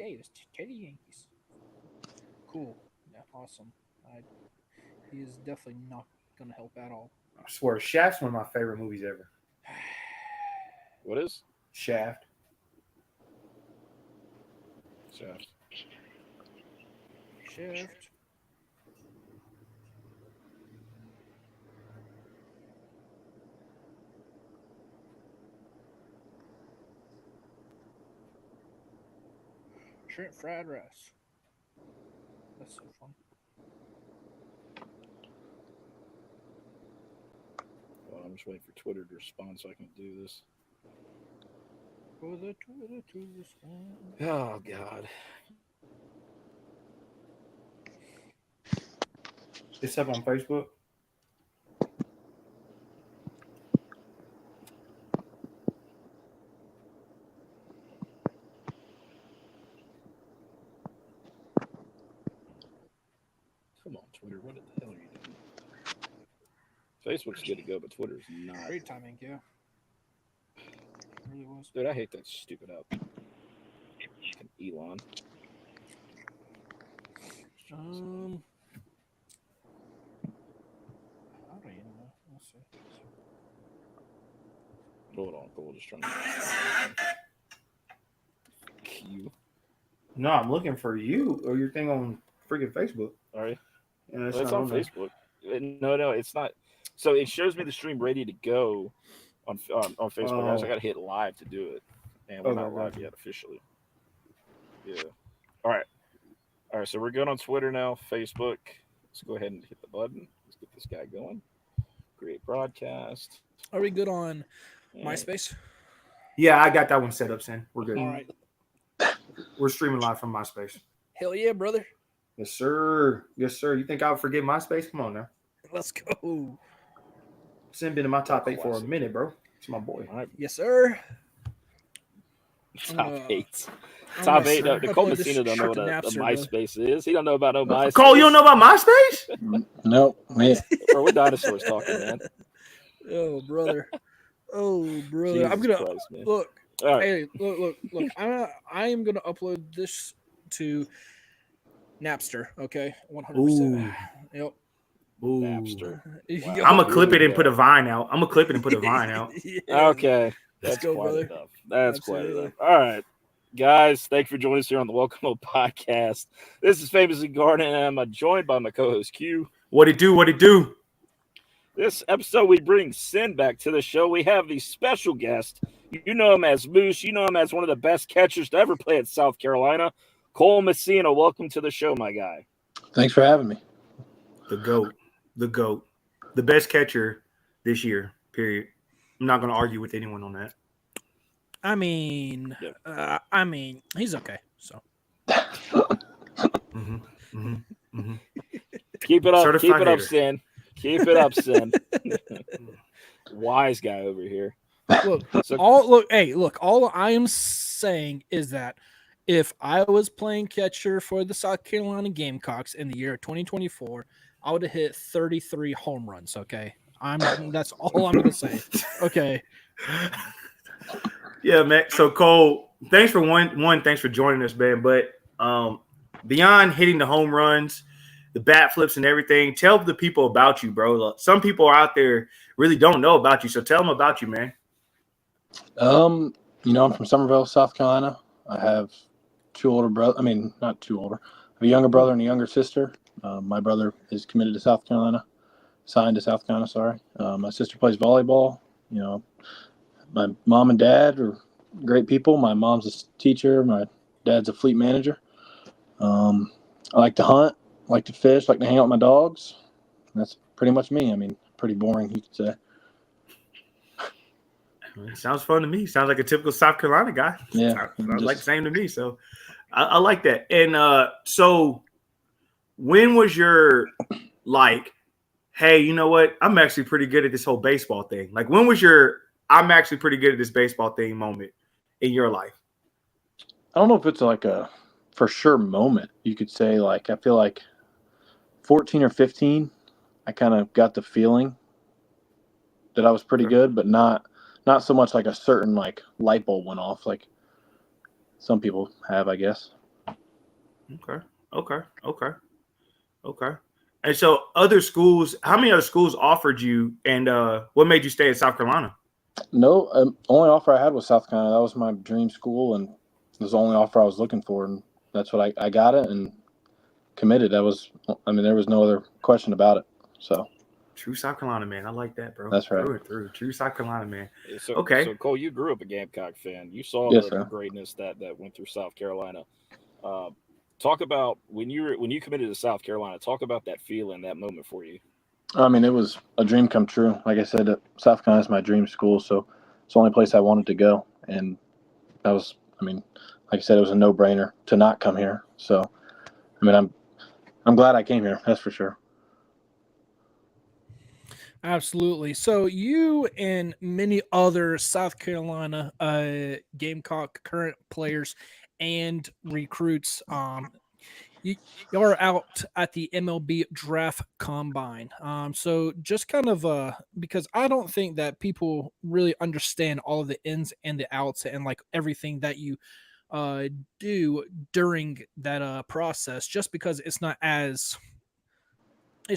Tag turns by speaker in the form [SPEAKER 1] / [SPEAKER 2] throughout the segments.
[SPEAKER 1] hey, it's Teddy Yankees. Cool. Yeah, awesome. He is definitely not going to help at all.
[SPEAKER 2] I swear, Shaft's one of my favorite movies ever.
[SPEAKER 3] What is
[SPEAKER 2] Shaft.
[SPEAKER 3] Shaft?
[SPEAKER 1] Shift. Shrimp fried rice. That's so fun.
[SPEAKER 3] Well, I'm just waiting for Twitter to respond so I can do this.
[SPEAKER 1] For the Twitter to respond.
[SPEAKER 3] Oh God.
[SPEAKER 2] It's up on Facebook.
[SPEAKER 3] Come on, Twitter. What the hell are you doing? Facebook's good to go, but Twitter's not.
[SPEAKER 1] Great timing, yeah. It really was.
[SPEAKER 3] Dude, I hate that stupid app. Elon.
[SPEAKER 1] I don't even know. Let's see.
[SPEAKER 3] Hold on, we'll just trying to. Q.
[SPEAKER 2] No, I'm looking for you or your thing on freaking Facebook.
[SPEAKER 3] Are you?
[SPEAKER 2] Yeah,
[SPEAKER 3] It's on Facebook. No, it's not. So it shows me the stream ready to go on Facebook. Guys, I got to hit live to do it, and we're not live yet officially. Yeah. All right. So we're good on Twitter now. Facebook. Let's go ahead and hit the button. Let's get this guy going. Great broadcast.
[SPEAKER 1] Are we good on MySpace?
[SPEAKER 2] Yeah, I got that one set up, Sin. We're good.
[SPEAKER 1] All right.
[SPEAKER 2] We're streaming live from MySpace.
[SPEAKER 1] Hell yeah, brother.
[SPEAKER 2] Yes, sir. Yes, sir. You think I would forget MySpace? Come on now.
[SPEAKER 1] Let's go.
[SPEAKER 2] Sin been in my top 8 for a minute, bro. It's my boy.
[SPEAKER 3] All right.
[SPEAKER 1] Yes, sir.
[SPEAKER 3] Top 8. Top 8. Nicole Messina don't know what a MySpace is. He don't know about no MySpace.
[SPEAKER 2] Cole, you don't know about MySpace?
[SPEAKER 4] No, man.
[SPEAKER 3] Bro, what dinosaurs talking, man?
[SPEAKER 1] Oh, brother. Oh, brother.
[SPEAKER 3] Jesus
[SPEAKER 1] I'm gonna
[SPEAKER 3] Christ, man.
[SPEAKER 1] look.
[SPEAKER 3] All right.
[SPEAKER 1] Hey, look. I am gonna upload this to Napster. Okay, 100%. Yep.
[SPEAKER 2] Ooh.
[SPEAKER 3] Napster.
[SPEAKER 1] Yo,
[SPEAKER 2] I'm gonna clip it and put a vine out.
[SPEAKER 1] yeah.
[SPEAKER 3] Okay.
[SPEAKER 1] Let's go,
[SPEAKER 3] quite
[SPEAKER 1] brother.
[SPEAKER 3] enough. That's
[SPEAKER 1] Absolutely.
[SPEAKER 3] quite enough. All right. Guys, thanks for joining us here on the Welcome Home Podcast. This is Famously Garden, and I'm joined by my co-host Q.
[SPEAKER 2] What it do?
[SPEAKER 3] This episode, we bring Sin back to the show. We have the special guest. You know him as Moose. You know him as one of the best catchers to ever play at South Carolina. Cole Messina, welcome to the show, my guy.
[SPEAKER 4] Thanks for having me.
[SPEAKER 2] The GOAT. The best catcher this year, period. I'm not going to argue with anyone on that.
[SPEAKER 1] I mean, he's okay. So
[SPEAKER 3] Keep it up.
[SPEAKER 2] Certified
[SPEAKER 3] Keep it up,
[SPEAKER 2] hater.
[SPEAKER 3] Sin. Keep it up, Sin. Wise guy over here.
[SPEAKER 1] Look, all I am saying is that if I was playing catcher for the South Carolina Gamecocks in the year of 2024, I would have hit 33 home runs. Okay, that's all I'm gonna say. Okay.
[SPEAKER 2] Yeah, man. So Cole, thanks for thanks for joining us, man. But beyond hitting the home runs, the bat flips and everything, tell the people about you, bro. Some people out there really don't know about you, so tell them about you, man.
[SPEAKER 4] I'm from Summerville, South Carolina. I have two older brothers. I mean, not too older. I have a younger brother and a younger sister. My brother is committed to South Carolina, signed to South Carolina, sorry. My sister plays volleyball. My mom and dad are great people. My mom's a teacher. My dad's a fleet manager. I like to hunt, like to fish, like to hang out with my dogs. That's pretty much me. I mean, pretty boring, you could say.
[SPEAKER 2] It sounds fun to me. Sounds like a typical South Carolina guy.
[SPEAKER 4] Yeah.
[SPEAKER 2] Sounds like the same to me. So I like that. And so when was your hey, you know what? I'm actually pretty good at this whole baseball thing. Like, when was your I'm actually pretty good at this baseball thing moment in your life?
[SPEAKER 4] I don't know if it's like a for sure moment. You could say, I feel like 14 or 15, I kind of got the feeling that I was pretty good, but not so much like a certain light bulb went off like some people have, I guess.
[SPEAKER 2] Okay. And so other schools, how many other schools offered you, and what made you stay in South Carolina?
[SPEAKER 4] No, only offer I had was South Carolina. That was my dream school, and it was the only offer I was looking for, and that's what I got it and committed. There was no other question about it. So
[SPEAKER 2] True South Carolina man. I like that, bro.
[SPEAKER 4] That's right.
[SPEAKER 2] Through and through. True South Carolina man.
[SPEAKER 3] So,
[SPEAKER 2] Okay.
[SPEAKER 3] So Cole, you grew up a Gamecock fan. You saw
[SPEAKER 4] Yes,
[SPEAKER 3] the
[SPEAKER 4] sir.
[SPEAKER 3] greatness that went through South Carolina. Talk about when you committed to South Carolina. Talk about that feeling, that moment for you.
[SPEAKER 4] I mean, it was a dream come true. Like I said, South Carolina is my dream school, so it's the only place I wanted to go. And that was, like I said, it was a no-brainer to not come here. So, I'm glad I came here. That's for sure.
[SPEAKER 1] Absolutely. So you and many other South Carolina Gamecock current players and recruits, you're out at the MLB draft combine. So just kind of because I don't think that people really understand all of the ins and the outs and like everything that you do during that process, just because it's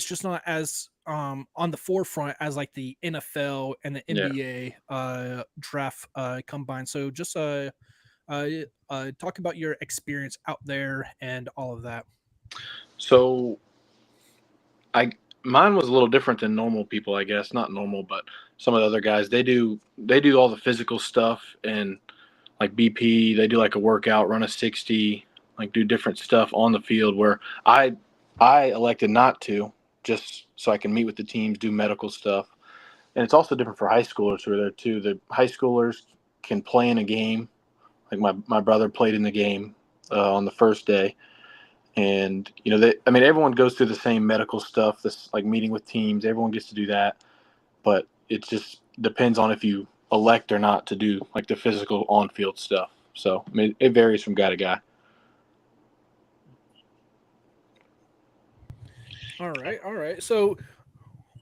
[SPEAKER 1] just not as on the forefront as like the NFL and the
[SPEAKER 4] Yeah.
[SPEAKER 1] NBA draft combine. So just talk about your experience out there and all of that.
[SPEAKER 4] So, mine was a little different than normal people, I guess. Not normal, but some of the other guys, they do all the physical stuff, and like BP, they do like a workout, run a 60, like do different stuff on the field, where I elected not to, just so I can meet with the teams, do medical stuff. And it's also different for high schoolers who are there too. The high schoolers can play in a game. Like my brother played in the game on the first day. And, everyone goes through the same medical stuff, this like meeting with teams. Everyone gets to do that. But it just depends on if you elect or not to do like the physical on-field stuff. So, it varies from guy to guy.
[SPEAKER 1] All right. So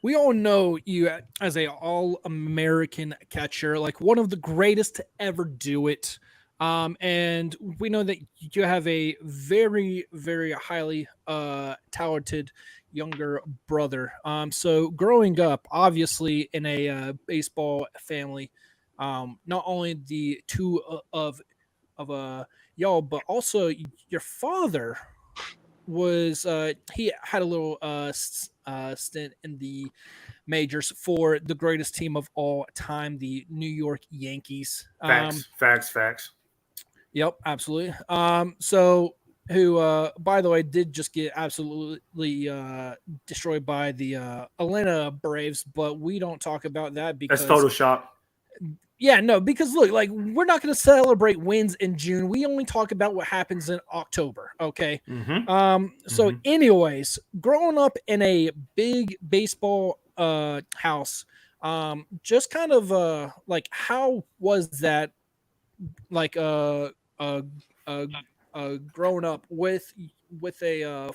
[SPEAKER 1] we all know you as a all-American catcher, like one of the greatest to ever do it. And we know that you have a very, very highly talented younger brother. So growing up, obviously in a baseball family, not only the two of y'all, but also your father was he had a little stint in the majors for the greatest team of all time, the New York Yankees.
[SPEAKER 2] Facts.
[SPEAKER 1] Yep, absolutely. So who, by the way, did just get absolutely destroyed by the Atlanta Braves, but we don't talk about that because
[SPEAKER 2] That's Photoshop.
[SPEAKER 1] Yeah, no, because look, like we're not going to celebrate wins in June. We only talk about what happens in October. Okay. So, anyways, growing up in a big baseball house, just kind of like how was that like growing up with a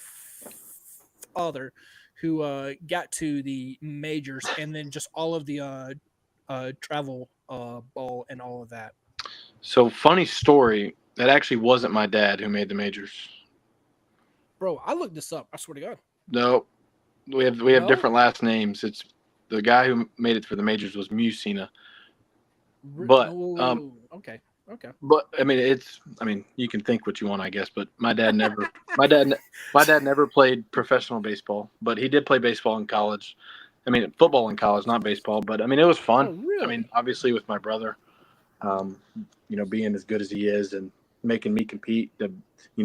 [SPEAKER 1] father who got to the majors and then just all of the travel ball and all of that.
[SPEAKER 4] So, funny story, that actually wasn't my dad who made the majors.
[SPEAKER 1] Bro, I looked this up. I swear to God.
[SPEAKER 4] No, we have different last names. It's the guy who made it for the majors was Musina. But
[SPEAKER 1] okay.
[SPEAKER 4] But you can think what you want, I guess. But my dad never played professional baseball, but he did play baseball in college. Football in college, not baseball. But it was fun.
[SPEAKER 1] Oh, really?
[SPEAKER 4] Obviously with my brother, being as good as he is and making me compete to,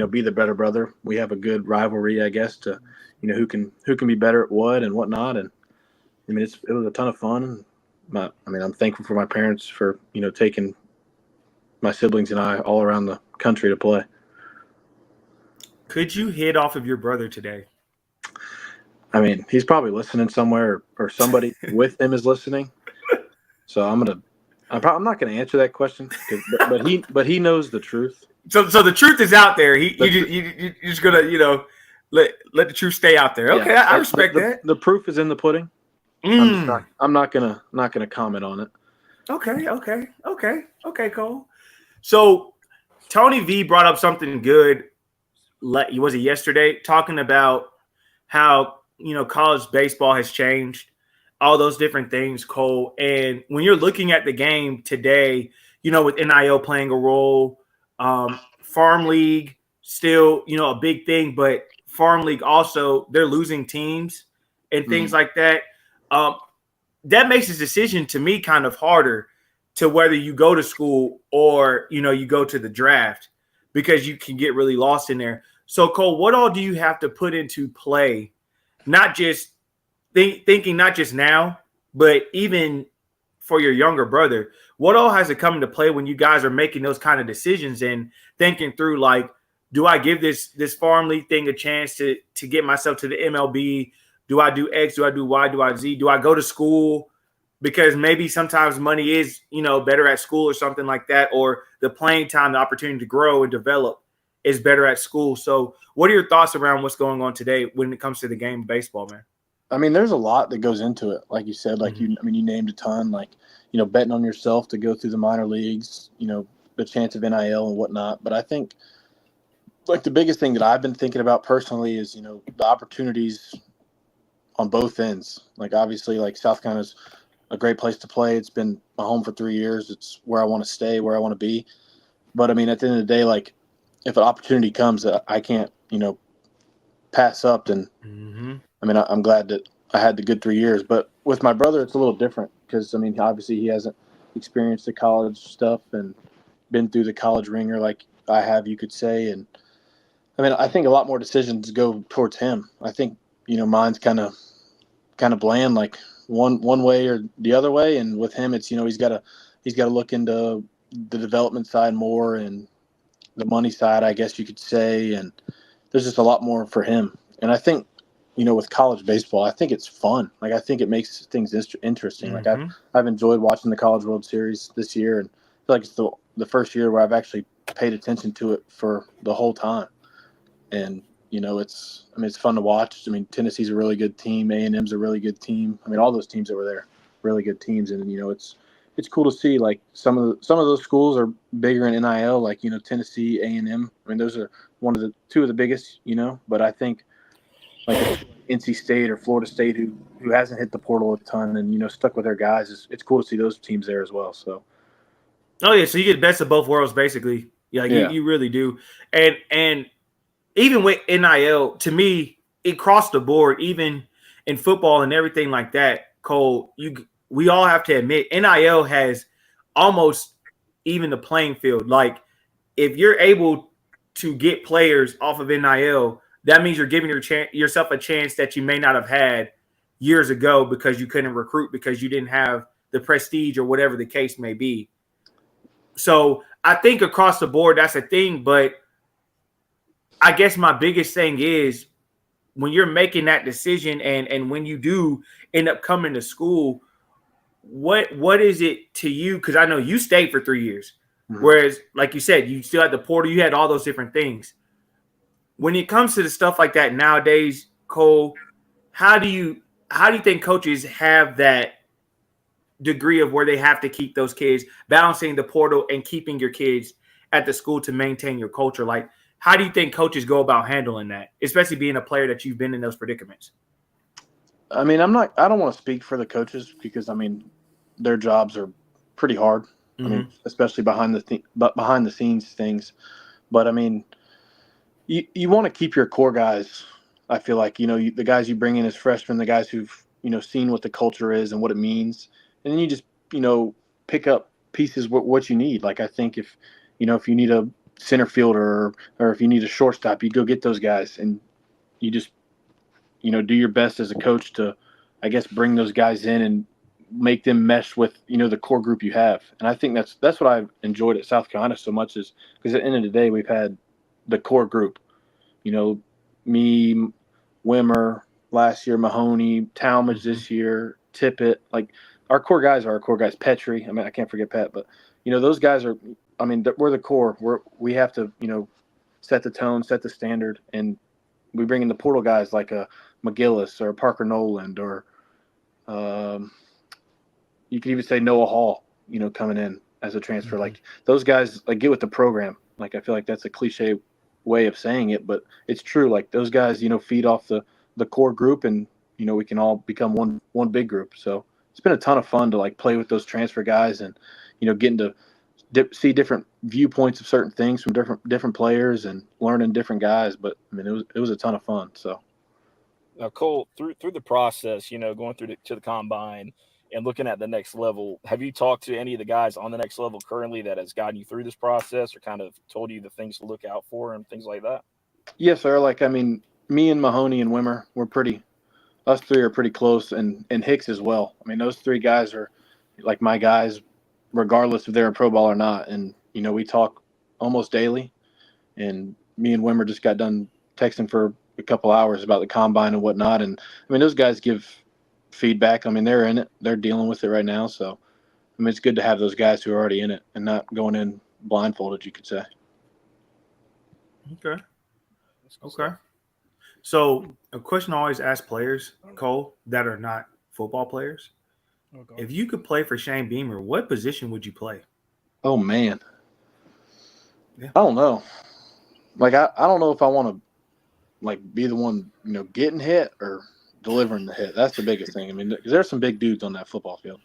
[SPEAKER 4] be the better brother. We have a good rivalry, I guess, to, who can be better at what and whatnot. And it was a ton of fun. I'm thankful for my parents for, taking my siblings and I all around the country to play.
[SPEAKER 2] Could you hit off of your brother today?
[SPEAKER 4] He's probably listening somewhere, or somebody with him is listening. So I'm not gonna answer that question, but he knows the truth.
[SPEAKER 2] So the truth is out there. You're just gonna let the truth stay out there. Okay, yeah, I respect that.
[SPEAKER 4] The proof is in the pudding. I'm not gonna comment on it.
[SPEAKER 2] Okay, Cole. So Tony V brought up something good was it yesterday, talking about how, college baseball has changed, all those different things, Cole. And when you're looking at the game today, with NIL playing a role, farm league still, a big thing, but farm league also, they're losing teams and things like that. That makes this decision to me kind of harder to whether you go to school or, you go to the draft, because you can get really lost in there. So, Cole, what all do you have to put into play, not just thinking not just now, but even for your younger brother? What all has to come into play when you guys are making those kind of decisions and thinking through, like, do I give this farm league thing a chance to get myself to the MLB? Do I do X? Do I do Y? Do I Z? Do I go to school? Because maybe sometimes money is, better at school or something like that, or the playing time, the opportunity to grow and develop is better at school. So what are your thoughts around what's going on today when it comes to the game of baseball, man?
[SPEAKER 4] I mean, there's a lot that goes into it. Like you said, like you named a ton, like, betting on yourself to go through the minor leagues, the chance of NIL and whatnot. But I think, like, the biggest thing that I've been thinking about personally is, the opportunities on both ends. Like, obviously, like, South Carolina's a great place to play. It's been my home for 3 years. It's where I want to stay, where I want to be. But I mean, at the end of the day, like, if an opportunity comes that I can't, pass up, then I mean, I'm glad that I had the good 3 years. But with my brother, it's a little different because, I mean, obviously he hasn't experienced the college stuff and been through the college ringer like I have, you could say. And I mean, I think a lot more decisions go towards him. I think, mine's kind of bland, like one way or the other way. And with him, it's, he's got to look into the development side more and the money side, I guess you could say. And there's just a lot more for him. And I think, with college baseball, I think it's fun. Like, I think it makes things interesting. Like, I've enjoyed watching the College World Series this year, and I feel like it's the first year where I've actually paid attention to it for the whole time. And it's fun to watch. I mean, Tennessee's a really good team. A&M's a really good team. I mean, all those teams that were there, really good teams. And it's cool to see, like, some of those schools are bigger in NIL, like, Tennessee, A&M. I mean, those are two of the biggest, But I think, like, NC State or Florida State, who hasn't hit the portal a ton and, stuck with their guys, it's cool to see those teams there as well. So.
[SPEAKER 2] Oh yeah, so you get best of both worlds, basically. Yeah, you really do. And even with NIL, to me, it crossed the board, even in football and everything like that. Cole, we all have to admit, NIL has almost even the playing field. Like, if you're able to get players off of NIL, that means you're giving yourself a chance that you may not have had years ago because you couldn't recruit, because you didn't have the prestige or whatever the case may be. So I think across the board, that's a thing. But I guess my biggest thing is, when you're making that decision and when you do end up coming to school, what is it to you? Because I know you stayed for 3 years. Whereas, like you said, you still had the portal, you had all those different things. When it comes to the stuff like that nowadays, Cole, how do you think coaches have that degree of where they have to keep those kids, balancing the portal and keeping your kids at the school to maintain your culture? Like, how do you think coaches go about handling that, especially being a player that you've been in those predicaments?
[SPEAKER 4] I mean, I don't want to speak for the coaches because, I mean, their jobs are pretty hard. I mean, especially behind the scenes things. But I mean, you want to keep your core guys. I feel like, the guys you bring in as freshmen, the guys who've, seen what the culture is and what it means. And then you just, pick up pieces what you need. Like, I think if you need a center fielder or if you need a shortstop, you go get those guys and you just, do your best as a coach to, I guess, bring those guys in and make them mesh with, the core group you have. And I think that's what I've enjoyed at South Carolina so much, is because at the end of the day, we've had the core group, me, Wimmer last year, Mahoney, Talmadge this year, Tippett. Like, our core guys are our core guys. Petrie, I mean, I can't forget Pat, but, those guys are, I mean, we're the core. We have to, set the tone, set the standard, and we bring in the portal guys like a McGillis or Parker Noland or you could even say Noah Hall, coming in as a transfer. Like, those guys, like, get with the program. Like, I feel like that's a cliche way of saying it, but it's true. Like those guys, feed off the core group, and we can all become one big group. So it's been a ton of fun to like play with those transfer guys, and getting to see different viewpoints of certain things from different players and learning different guys. But I mean, it was a ton of fun. So
[SPEAKER 3] Now, Cole, through the process, going through to the combine and looking at the next level, have you talked to any of the guys on the next level currently that has gotten you through this process, or kind of told you the things to look out for and things like that?
[SPEAKER 4] yes, sir. Like I mean, me and Mahoney and Wimmer, us three are pretty close, and Hicks as well. I mean, those three guys are like my guys, regardless if they're a pro ball or not. And we talk almost daily. And me and Wimmer just got done texting for a couple hours about the combine and whatnot. And I mean, those guys give feedback. I mean, they're in it, they're dealing with it right now. So I mean, it's good to have those guys who are already in it and not going in blindfolded, you could say.
[SPEAKER 2] Okay. Okay. So a question I always ask players, Cole, that are not football players. If you could play for Shane Beamer, what position would you play?
[SPEAKER 4] Oh man.
[SPEAKER 2] Yeah.
[SPEAKER 4] I don't know. Like I don't know if I want to like be the one, getting hit or delivering the hit. That's the biggest thing. I mean, 'cause there's some big dudes on that football field.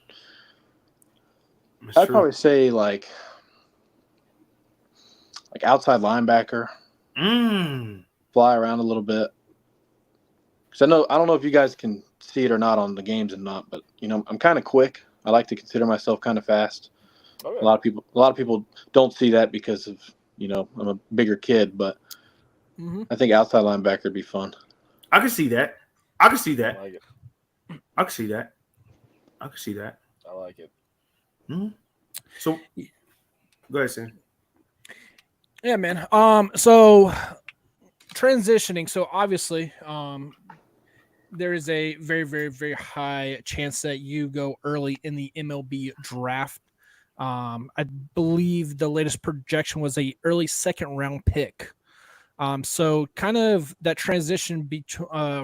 [SPEAKER 2] That's
[SPEAKER 4] I'd
[SPEAKER 2] true.
[SPEAKER 4] probably say like outside linebacker, fly around a little bit. Because I don't know if you guys can see it or not on the games and not, but I'm kind of quick. I like to consider myself kind of fast.
[SPEAKER 3] Okay.
[SPEAKER 4] A lot of people don't see that because of I'm a bigger kid, but I think outside linebacker would be fun.
[SPEAKER 2] I can see that. I can see that.
[SPEAKER 3] I like it.
[SPEAKER 2] I can see that. I can see that.
[SPEAKER 3] I like it.
[SPEAKER 2] So, go ahead, Sam.
[SPEAKER 1] Yeah, man. So transitioning. So obviously, there is a very, very, very high chance that you go early in the MLB draft. I believe the latest projection was a early second round pick. So kind of that transition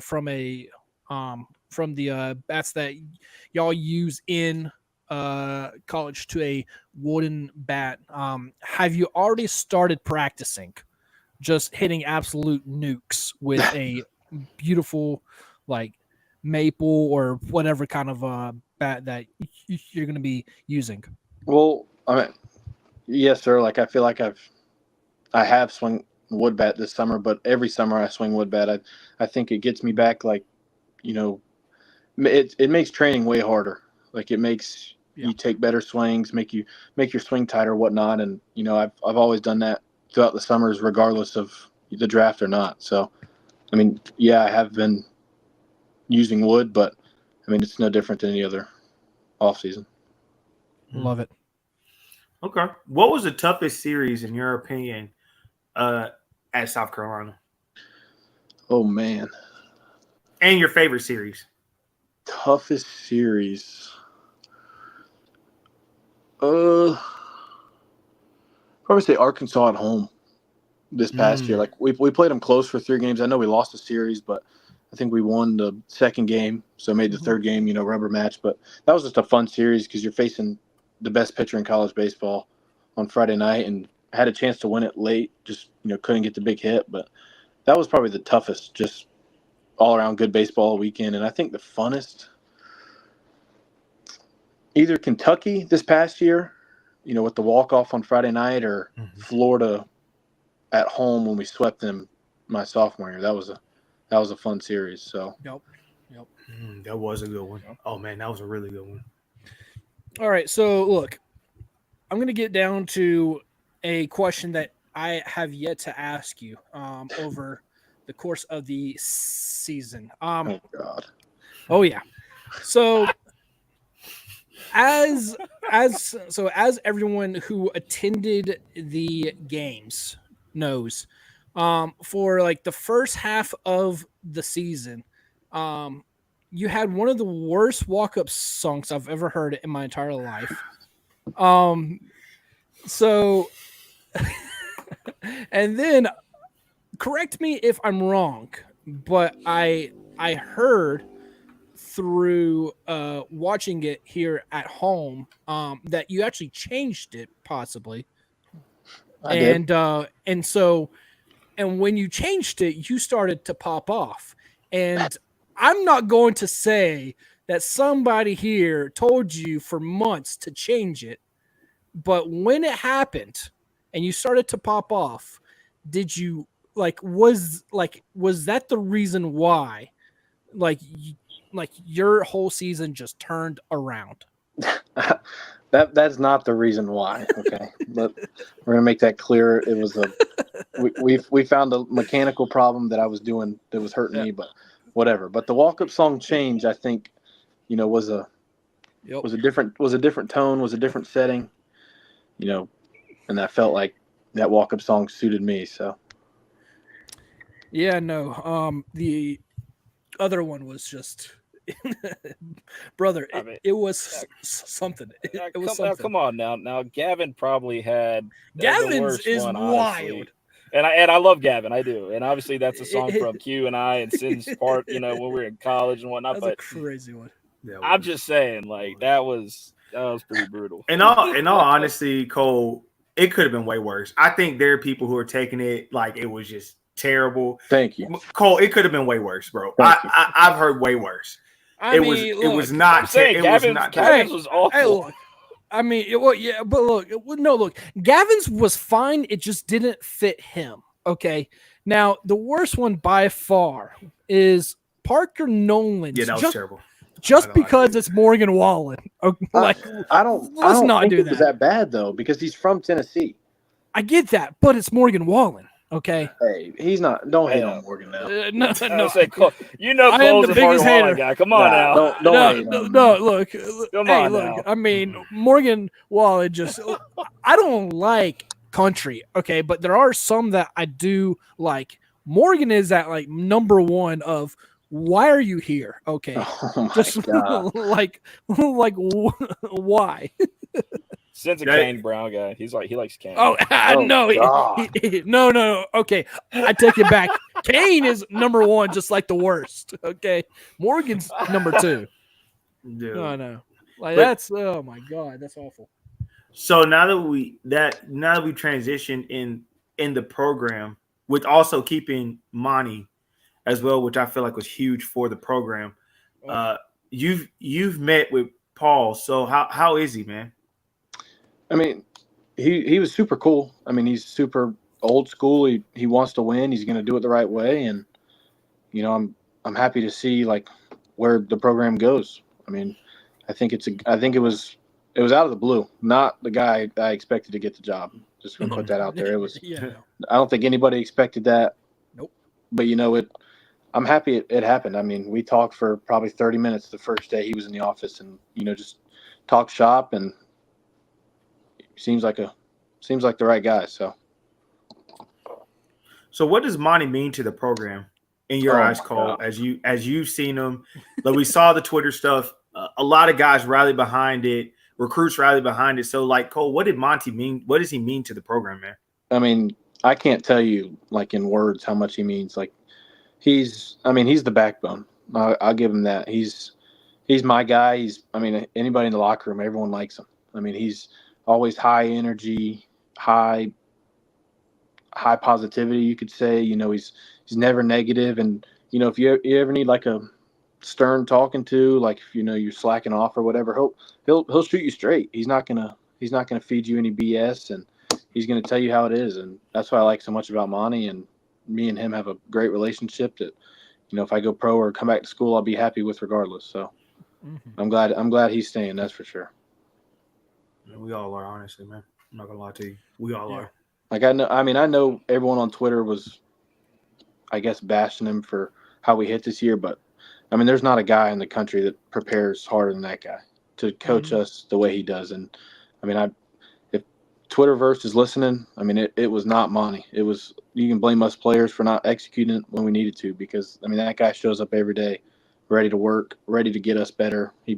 [SPEAKER 1] from the bats that y'all use in college to a wooden bat. Have you already started practicing just hitting absolute nukes with a beautiful like maple or whatever kind of bat that you're going to be using?
[SPEAKER 4] Well, I mean, yes, sir. Like I feel like I have swung wood bat this summer, but every summer I swing wood bat. I think it gets me back. Like, it makes training way harder. Like it makes you take better swings, make your swing tighter, whatnot. And I've always done that throughout the summers, regardless of the draft or not. So, I mean, yeah, I have been using wood, but I mean, it's no different than any other off season.
[SPEAKER 1] Love it.
[SPEAKER 2] Okay. What was the toughest series in your opinion at South Carolina?
[SPEAKER 4] Oh man.
[SPEAKER 2] And your favorite series?
[SPEAKER 4] Toughest series. Probably say Arkansas at home this past year. Like we played them close for 3 games. I know we lost the series, but I think we won the second game, so made the third game, rubber match. But that was just a fun series because you're facing the best pitcher in college baseball on Friday night, and I had a chance to win it late. Just couldn't get the big hit, but that was probably the toughest. Just all around good baseball weekend, and I think the funnest. Either Kentucky this past year, with the walk-off on Friday night, or Florida at home when we swept them my sophomore year. That was a fun series. So
[SPEAKER 1] Yep.
[SPEAKER 2] That was a good one. Oh man, that was a really good one.
[SPEAKER 1] All right, so look, I'm going to get down to a question that I have yet to ask you over the course of the season.
[SPEAKER 4] oh God.
[SPEAKER 1] Oh yeah. So as everyone who attended the games knows, for like the first half of the season, you had one of the worst walk-up songs I've ever heard in my entire life. So and then correct me if I'm wrong, but I heard through watching it here at home that you actually changed it possibly.
[SPEAKER 4] I did.
[SPEAKER 1] And so And when you changed it, you started to pop off. And I'm not going to say that somebody here told you for months to change it, but when it happened and you started to pop off, did you was that the reason why your whole season just turned around?
[SPEAKER 4] That's not the reason why. Okay, but we're gonna make that clear. It was we found a mechanical problem that I was doing that was hurting me, but whatever. But the walk up song change, I think, was a different tone, was a different setting, and I felt like that walk up song suited me. So
[SPEAKER 1] yeah, no. The other one was just brother. It was something. It was something.
[SPEAKER 3] Come on now. Now Gavin probably had
[SPEAKER 1] Gavin's
[SPEAKER 3] the worst
[SPEAKER 1] is
[SPEAKER 3] one,
[SPEAKER 1] wild.
[SPEAKER 3] Honestly. And I love Gavin, I do, and obviously that's a song from Q and I and Sin's part, when we were in college and whatnot.
[SPEAKER 1] That's
[SPEAKER 3] but
[SPEAKER 1] a crazy one.
[SPEAKER 3] I'm just saying, that was pretty brutal.
[SPEAKER 2] In all honesty, Cole, it could have been way worse. I think there are people who are taking it like it was just terrible.
[SPEAKER 4] Thank you,
[SPEAKER 2] Cole. It could have been way worse, bro. I've heard way worse. It was not.
[SPEAKER 3] Gavin's was awful.
[SPEAKER 1] Hey, look. I mean, but look, Gavin's was fine. It just didn't fit him. Okay. Now, the worst one by far is Parker Nolan's.
[SPEAKER 2] Yeah, that was terrible.
[SPEAKER 1] Just because it's Morgan Wallen. Okay, let's not do that.
[SPEAKER 4] It was that bad though, because he's from Tennessee.
[SPEAKER 1] I get that, but it's Morgan Wallen. Okay.
[SPEAKER 4] Hey, he's not. Don't hate on Morgan now.
[SPEAKER 1] No.
[SPEAKER 3] Say, Cole, I am the biggest hater. Guy. Come on now.
[SPEAKER 1] No. Look.
[SPEAKER 3] Come on
[SPEAKER 1] look.
[SPEAKER 3] Now.
[SPEAKER 1] I mean, Morgan Wallen just. I don't like country. Okay, but there are some that I do like. Morgan is at number one of. Why are you here? Okay,
[SPEAKER 4] just God.
[SPEAKER 1] why?
[SPEAKER 3] Sin's a Kane Brown guy. He likes Kane.
[SPEAKER 1] No. No. Okay, I take it back. Kane is number one, just like the worst. Okay, Morgan's number two.
[SPEAKER 2] Dude.
[SPEAKER 1] No. That's oh my God, that's awful.
[SPEAKER 2] So now that we transitioned in the program with also keeping Monty as well, which I feel like was huge for the program. You've met with Paul, so how is he, man?
[SPEAKER 4] I mean, he was super cool. I mean, he's super old school. He wants to win. He's going to do it the right way, and I'm happy to see where the program goes. I mean, I think it was out of the blue. Not the guy I expected to get the job. Just going to put that out there. It was. Yeah. I don't think anybody expected that.
[SPEAKER 1] Nope.
[SPEAKER 4] But I'm happy it happened. I mean, we talked for probably 30 minutes the first day he was in the office, and just talk shop, and seems like the right guy. So
[SPEAKER 2] what does Monty mean to the program in your eyes, Cole? God. As you've seen him, we saw the Twitter stuff. A lot of guys rally behind it. Recruits rally behind it. So, Cole, what did Monty mean? What does he mean to the program, man?
[SPEAKER 4] I mean, I can't tell you in words how much he means. He's the backbone. I'll give him that. He's my guy. Anybody in the locker room, everyone likes him. I mean, he's always high energy, high positivity, you could say. He's never negative. And, if you ever need a stern talking to, if you're slacking off or whatever, he'll shoot you straight. He's not gonna feed you any BS, and he's gonna tell you how it is. And that's what I like so much about Monty, and me and him have a great relationship that, if I go pro or come back to school, I'll be happy with regardless. So I'm glad he's staying. That's for sure.
[SPEAKER 2] We all are, honestly, man. I'm not gonna lie to you. We all are.
[SPEAKER 4] I know everyone on Twitter was, I guess, bashing him for how we hit this year, but there's not a guy in the country that prepares harder than that guy to coach us the way he does. And if Twitterverse is listening, it was not Monty. It was, you can blame us players for not executing it when we needed to, because that guy shows up every day, ready to work, ready to get us better. He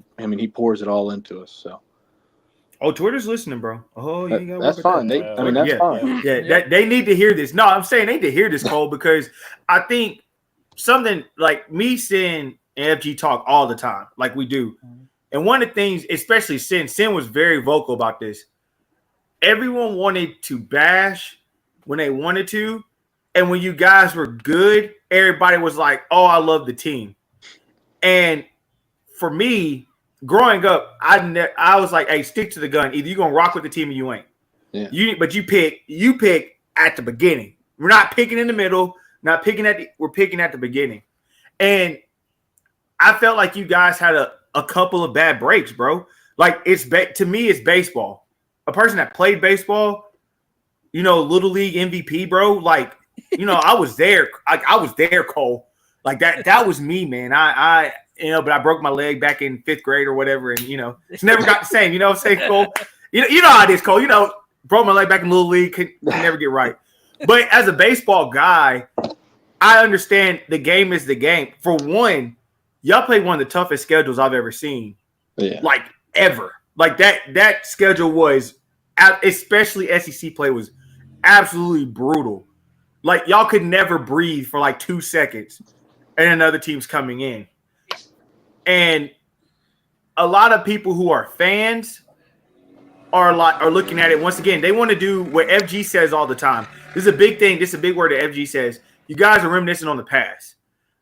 [SPEAKER 4] pours it all into us. So.
[SPEAKER 2] Oh, Twitter's listening, bro. Oh, you got
[SPEAKER 4] that's fine. That's fine.
[SPEAKER 2] Yeah, they need to hear this. No, I'm saying they need to hear this, Cole, because I think something like me, Sin, and FG talk all the time, like we do. And one of the things, especially Sin was very vocal about this. Everyone wanted to bash when they wanted to, And when you guys were good, everybody was like, "Oh, I love the team." And for me, growing up, I was like, "Hey, stick to the gun. Either you're gonna rock with the team or you ain't."
[SPEAKER 4] Yeah.
[SPEAKER 2] But you pick at the beginning. We're not picking in the middle. We're picking at the beginning. And I felt like you guys had a couple of bad breaks, bro. Like to me, it's baseball. A person that played baseball, little league MVP, bro. Like, I was there. I was there, Cole. Like that was me, man. But I broke my leg back in 5th grade or whatever, and it's never got the same. You know what I'm saying, Cole? You know how it is, Cole. Broke my leg back in little league, could never get right. But as a baseball guy, I understand the game is the game. For one, y'all played one of the toughest schedules I've ever seen.
[SPEAKER 4] Yeah.
[SPEAKER 2] Like ever. Like that schedule was, especially SEC play, was absolutely brutal. Like y'all could never breathe for like 2 seconds and another team's coming in. And a lot of people who are fans are looking at it once again. They want to do what FG says all the time. This is a big thing. This is a big word that FG says. You guys are reminiscing on the past.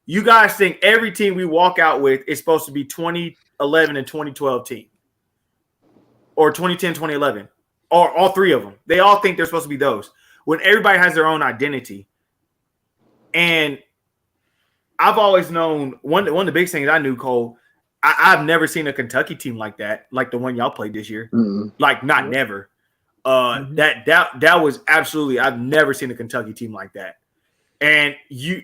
[SPEAKER 2] You guys think every team we walk out with is supposed to be 2011 and 2012 team, or 2010, 2011, or all three of them. They all think they're supposed to be those, when everybody has their own identity. And I've always known one of the biggest things I knew, Cole. I've never seen a Kentucky team like that, like the one y'all played this year.
[SPEAKER 4] Mm-hmm.
[SPEAKER 2] Like never. That was absolutely. I've never seen a Kentucky team like that. And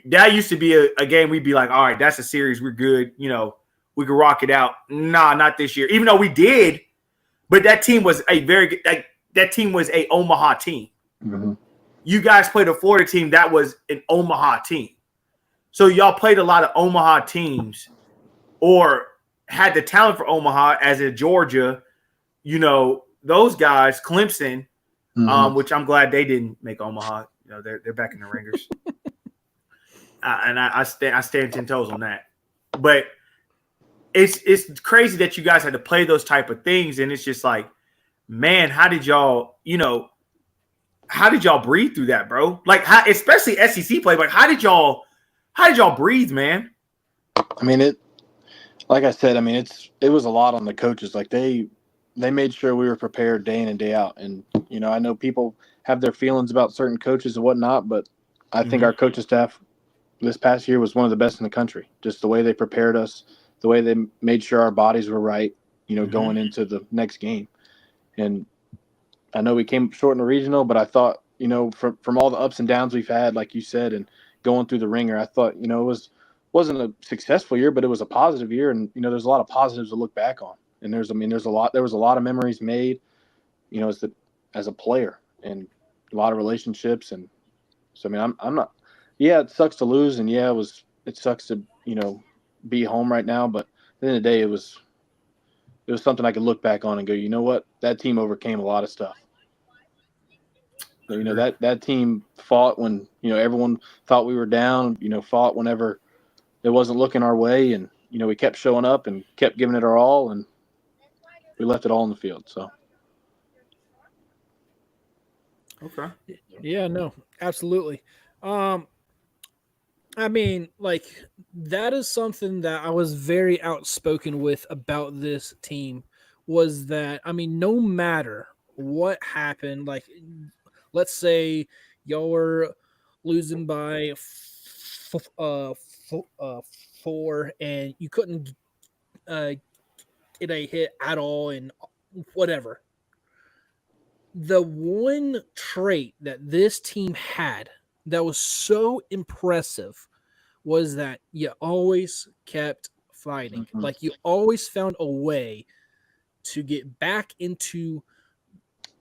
[SPEAKER 2] that used to be a game we'd be like, all right, that's a series. We're good. We could rock it out. Nah, not this year. Even though we did, but that team was a very good. That team was a Omaha team.
[SPEAKER 4] Mm-hmm.
[SPEAKER 2] You guys played a Florida team that was an Omaha team. So y'all played a lot of Omaha teams, or had the talent for Omaha, as in Georgia, those guys, Clemson, which I'm glad they didn't make Omaha. They're back in the ringers. And I stand 10 toes on that. But it's crazy that you guys had to play those type of things. And it's just like, man, how did y'all breathe through that, bro? Like, especially SEC play, like how did y'all breathe, man?
[SPEAKER 4] I mean, like I said, it was a lot on the coaches. Like they made sure we were prepared day in and day out. And, I know people have their feelings about certain coaches and whatnot, but I think our coaching staff this past year was one of the best in the country. Just the way they prepared us, the way they made sure our bodies were right, going into the next game. And I know we came short in the regional, but I thought, from all the ups and downs we've had, like you said, and going through the ringer, I thought, it wasn't a successful year, but it was a positive year. And, there's a lot of positives to look back on. And there was a lot of memories made, as a player, and a lot of relationships. And so, I'm not, yeah, it sucks to lose. And yeah, it sucks to, be home right now. But at the end of the day, it was something I could look back on and go, you know what, that team overcame a lot of stuff. So, that team fought when, everyone thought we were down, fought whenever it wasn't looking our way. And, we kept showing up and kept giving it our all, and we left it all in the field. So.
[SPEAKER 2] Okay.
[SPEAKER 1] Yeah, no, absolutely. That is something that I was very outspoken with about this team, was that, no matter what happened, like, let's say y'all were losing by 4 and you couldn't get a hit at all and whatever. The one trait that this team had that was so impressive was that you always kept fighting.
[SPEAKER 4] Mm-hmm.
[SPEAKER 1] Like, you always found a way to get back into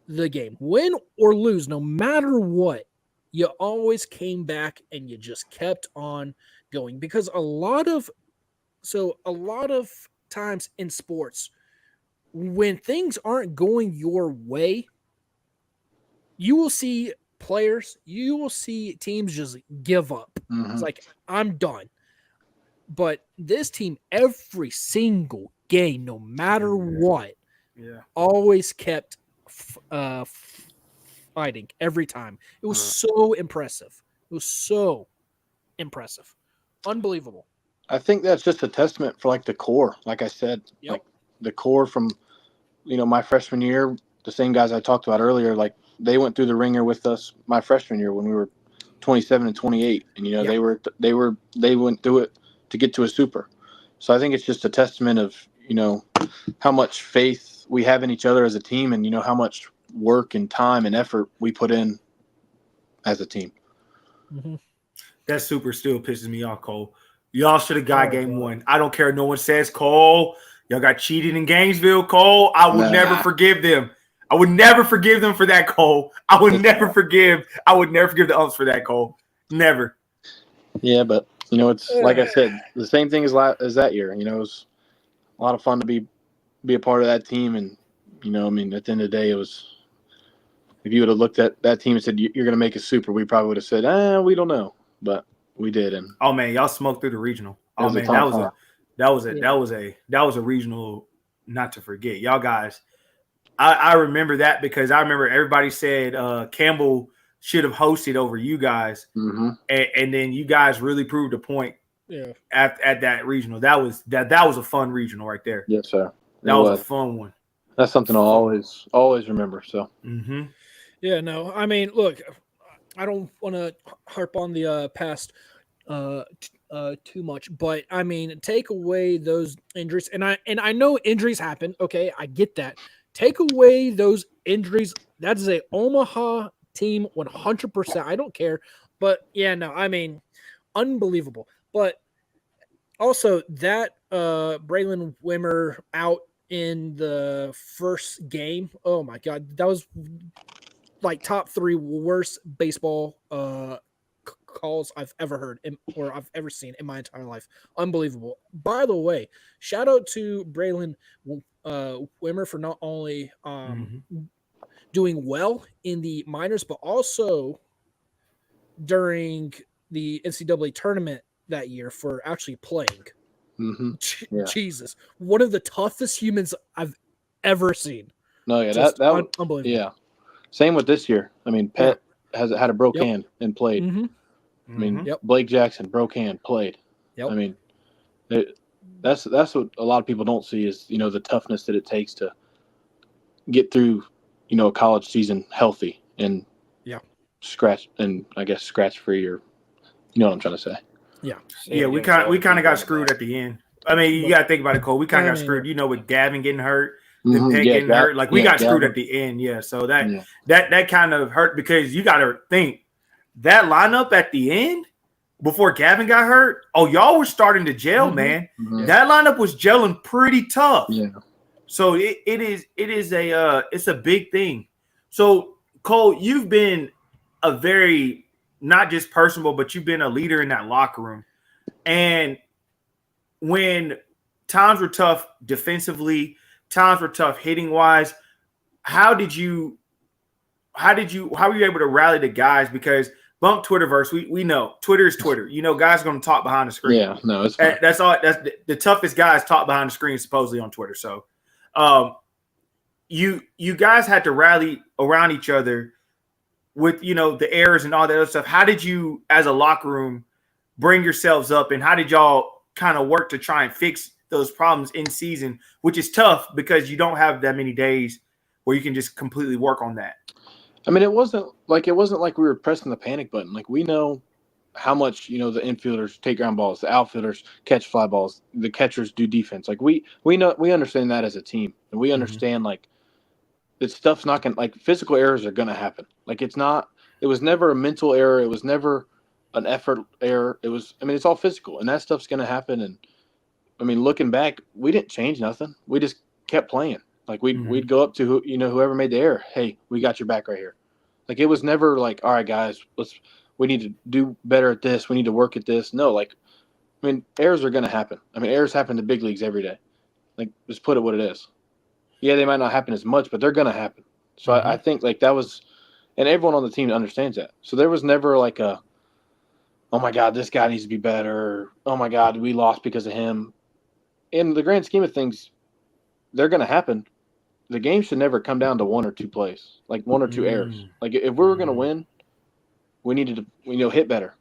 [SPEAKER 1] the game. Win or lose, no matter what, you always came back and you just kept on going. Because a lot of times in sports, when things aren't going your way, you will see teams just give up.
[SPEAKER 4] Mm-hmm.
[SPEAKER 1] It's like, I'm done. But this team, every single game, no matter what, always kept fighting every time. It was so impressive. It It was so impressive, unbelievable.
[SPEAKER 4] I think that's just a testament for like the core. Like I said,
[SPEAKER 1] Yep.
[SPEAKER 4] like the core from my freshman year, the same guys I talked about earlier, like they went through the ringer with us my freshman year when we were 27 and 28, and
[SPEAKER 1] Yep.
[SPEAKER 4] they went through it to get to a super. So I think it's just a testament of how much faith we have in each other as a team, and how much work and time and effort we put in as a team.
[SPEAKER 1] Mm-hmm.
[SPEAKER 2] That super still pisses me off, Cole. Y'all should have got game
[SPEAKER 1] God.
[SPEAKER 2] 1. I don't care. No one says, Cole, y'all got cheated in Gainesville, Cole. I would never forgive them. I would never forgive them for that, Cole. I would never forgive the umps for that, Cole. Never.
[SPEAKER 4] Yeah, but it's like I said, the same thing as that year. It was a lot of fun to be a part of that team, and at the end of the day, it was. If you would have looked at that team and said you're going to make a super, we probably would have said, we don't know, but we did. And
[SPEAKER 2] oh man, y'all smoked through the regional. Oh man, that was a regional not to forget. Y'all guys, I remember that because I remember everybody said Campbell should have hosted over you guys,
[SPEAKER 4] mm-hmm.
[SPEAKER 2] and then you guys really proved a point.
[SPEAKER 1] Yeah.
[SPEAKER 2] At that regional, that was a fun regional right there.
[SPEAKER 4] Yes, sir.
[SPEAKER 2] That was a fun one.
[SPEAKER 4] That's something I'll always remember. So.
[SPEAKER 2] Mm-hmm.
[SPEAKER 1] Yeah. No. I mean, look, I don't want to harp on the past too much, but I mean, take away those injuries, and I know injuries happen. Okay, I get that. Take away those injuries. That is a Omaha team 100%. I don't care, but yeah, no, I mean, unbelievable. But also that Braylon Wimmer out in the first game. Oh my God, that was like top 3 worst baseball calls I've ever heard or I've ever seen in my entire life. Unbelievable. By the way, shout out to Braylon Wimmer for not only doing well in the minors, but also during the NCAA tournament that year for actually playing.
[SPEAKER 4] Mm-hmm. Yeah.
[SPEAKER 1] Jesus, one of the toughest humans I've ever seen.
[SPEAKER 4] No, yeah, that
[SPEAKER 1] unbelievable.
[SPEAKER 4] Yeah, same with this year. I mean, Pet has had a broke hand and played.
[SPEAKER 1] Mm-hmm.
[SPEAKER 4] I mean, Blake Jackson broke hand, played.
[SPEAKER 1] Yep.
[SPEAKER 4] I mean, that's what a lot of people don't see is the toughness that it takes to get through a college season healthy and scratch free, or you know what I'm trying to say.
[SPEAKER 2] Yeah, we kind of got screwed at the end. I mean, you got to think about it, Cole. We kind of got screwed. With Gavin getting hurt, the Pitt getting hurt. Like we got screwed at the end. Yeah, so that kind of hurt because you got to think that lineup at the end before Gavin got hurt. Oh, y'all were starting to gel, man.
[SPEAKER 4] Mm-hmm.
[SPEAKER 2] That lineup was gelling pretty tough.
[SPEAKER 4] Yeah.
[SPEAKER 2] So it's a big thing. So Cole, you've been a very not just personable, but you've been a leader in that locker room. And when times were tough defensively, times were tough hitting wise, how were you able to rally the guys? Because bump Twitterverse, we know Twitter is Twitter. Guys are going to talk behind the screen.
[SPEAKER 4] Yeah, no, it's fine.
[SPEAKER 2] That's all. That's the toughest guys talk behind the screen supposedly on Twitter. So, you guys had to rally around each other with the errors and all that other stuff. How did you, as a locker room, bring yourselves up, and how did y'all kind of work to try and fix those problems in season, which is tough because you don't have that many days where you can just completely work on that?
[SPEAKER 4] I mean, it wasn't like we were pressing the panic button. Like, we know how much the infielders take ground balls, the outfielders catch fly balls, the catchers do defense. Like we understand that as a team, and we understand like that stuff's not gonna, like, physical errors are gonna happen. Like, it was never a mental error, it was never an effort error. It's all physical, and that stuff's gonna happen. And I mean, looking back, we didn't change nothing. We just kept playing. Like we'd go up to whoever made the error. Hey, we got your back right here. Like, it was never like, all right, guys, we need to do better at this. We need to work at this. No, like, I mean, errors are going to happen. I mean, errors happen to big leagues every day. Like, just put it what it is. Yeah, they might not happen as much, but they're going to happen. So I think like that was, and everyone on the team understands that. So there was never like oh my God, this guy needs to be better. Or, oh my God, we lost because of him. In the grand scheme of things, they're going to happen. The game should never come down to one or two plays, like one or two errors. Like, if we were going to win, we needed to, hit better,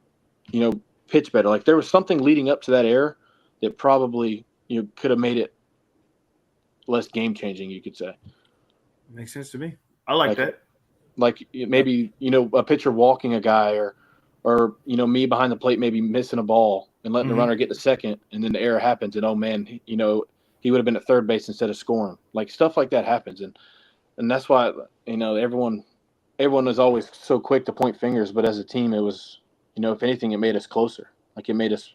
[SPEAKER 4] pitch better. Like there was something leading up to that error that probably, could have made it less game changing, you could say.
[SPEAKER 2] Makes sense to me. I like that.
[SPEAKER 4] Like maybe, a pitcher walking a guy or me behind the plate maybe missing a ball and letting the runner get to second, and then the error happens, and oh man, he would have been at third base instead of scoring. Like stuff like that happens, and that's why everyone is always so quick to point fingers, but as a team, it was if anything, it made us closer. Like it made us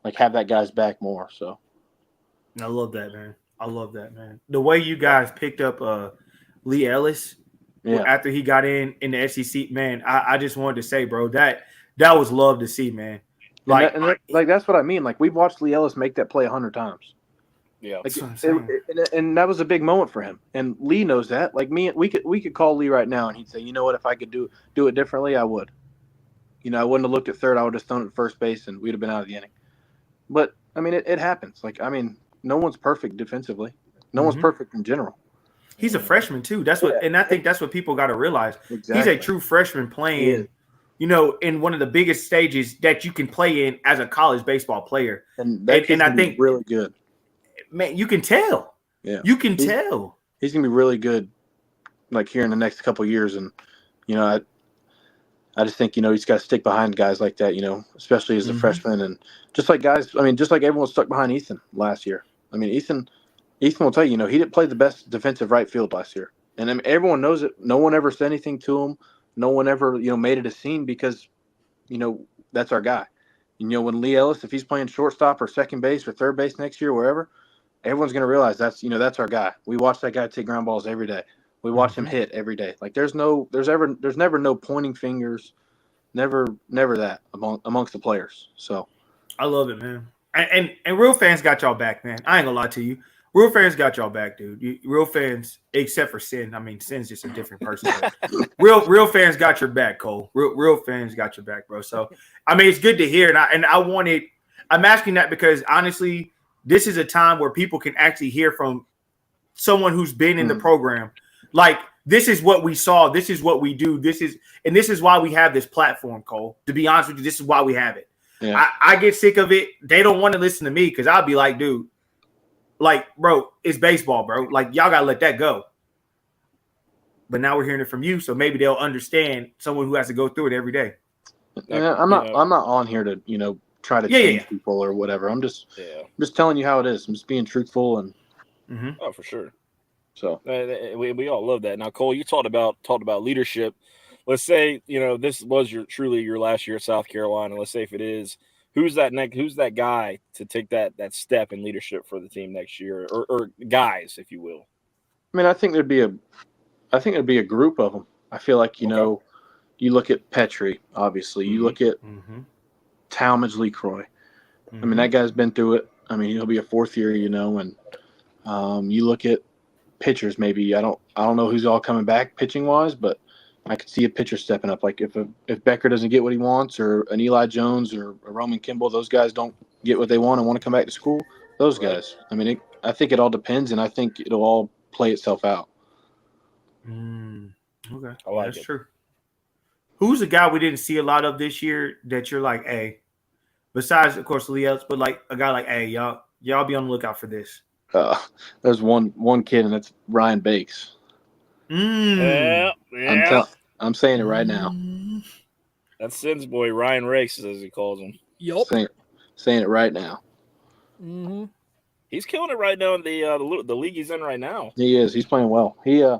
[SPEAKER 4] like have that guy's back more. So
[SPEAKER 2] I love that, man. The way you guys picked up Lee Ellis.
[SPEAKER 4] yeah.
[SPEAKER 2] After he got in the SEC, man, I just wanted to say, bro, that was love to see, man. Like,
[SPEAKER 4] that's what I mean. Like we've watched Lee Ellis make that play 100 times.
[SPEAKER 3] Yeah,
[SPEAKER 4] like, and that was a big moment for him. And Lee knows that. Like we could call Lee right now, and he'd say, you know what, if I could do it differently, I would. I wouldn't have looked at third. I would have thrown it at first base, and we'd have been out of the inning. But I mean, it happens. Like no one's perfect defensively. No one's perfect in general.
[SPEAKER 2] He's a freshman too. That's what, and I think that's what people got to realize.
[SPEAKER 4] Exactly.
[SPEAKER 2] He's a true freshman playing, in one of the biggest stages that you can play in as a college baseball player.
[SPEAKER 4] And I think really good.
[SPEAKER 2] Man, you can tell.
[SPEAKER 4] Yeah,
[SPEAKER 2] you can tell.
[SPEAKER 4] He's gonna be really good, like here in the next couple of years. And I just think he's got to stick behind guys like that. Especially as a freshman, and just like everyone stuck behind Ethan last year. I mean, Ethan will tell you, he didn't play the best defensive right field last year. And everyone knows it. No one ever said anything to him. No one ever, made it a scene because, that's our guy. When Lee Ellis, if he's playing shortstop or second base or third base next year, wherever, everyone's going to realize that's our guy. We watch that guy take ground balls every day. We watch him hit every day. Like there's never no pointing fingers, never that amongst the players. So
[SPEAKER 2] I love it, man. And real fans got y'all back, man. I ain't gonna lie to you. Real fans got y'all back, dude. Real fans, except for Sin. I mean, Sin's just a different person. real fans got your back, Cole. Real fans got your back, bro. So, I mean, it's good to hear. And I'm asking that because, honestly, this is a time where people can actually hear from someone who's been in the program. Like, this is what we saw. This is what we do. This is why we have this platform, Cole. To be honest with you, this is why we have it. Yeah. I get sick of it. They don't want to listen to me because I'll be like, dude, like, bro, it's baseball, bro. Like, y'all got to let that go. But now we're hearing it from you, so maybe they'll understand someone who has to go through it every day.
[SPEAKER 4] Yeah, I'm not on here to, try to change people or whatever. I'm just telling you how it is. I'm just being truthful and
[SPEAKER 3] Oh, for sure.
[SPEAKER 4] So
[SPEAKER 3] we all love that. Now, Cole, you talked about leadership. Let's say, this was truly your last year at South Carolina. Let's say if it is, who's that guy to take that step in leadership for the team next year, or guys, if you will?
[SPEAKER 4] I mean, I think there'd be a group of them. I feel like, you look at Petrie, obviously. You look at Talmadge LeCroy. I mean, that guy's been through it. I mean, he'll be a fourth year, and you look at pitchers. Maybe I don't know who's all coming back pitching wise, but I could see a pitcher stepping up. Like if Becker doesn't get what he wants, or an Eli Jones or a Roman Kimball, those guys don't get what they want and want to come back to school. Those guys. I mean, I think it all depends, and I think it'll all play itself out.
[SPEAKER 2] Okay,
[SPEAKER 3] that's
[SPEAKER 2] true. Who's the guy we didn't see a lot of this year that you're like, hey, besides of course Lee Ellis, but like a guy like, hey, y'all be on the lookout for this?
[SPEAKER 4] There's one kid, and that's Ryan Bakes.
[SPEAKER 3] Yeah.
[SPEAKER 4] I'm saying it right now.
[SPEAKER 3] That's Sin's boy, Ryan Rakes, as he calls him.
[SPEAKER 1] Yup.
[SPEAKER 4] Saying it right now.
[SPEAKER 1] Mm-hmm.
[SPEAKER 3] He's killing it right now in the league he's in right now.
[SPEAKER 4] He is. He's playing well.
[SPEAKER 3] Yeah.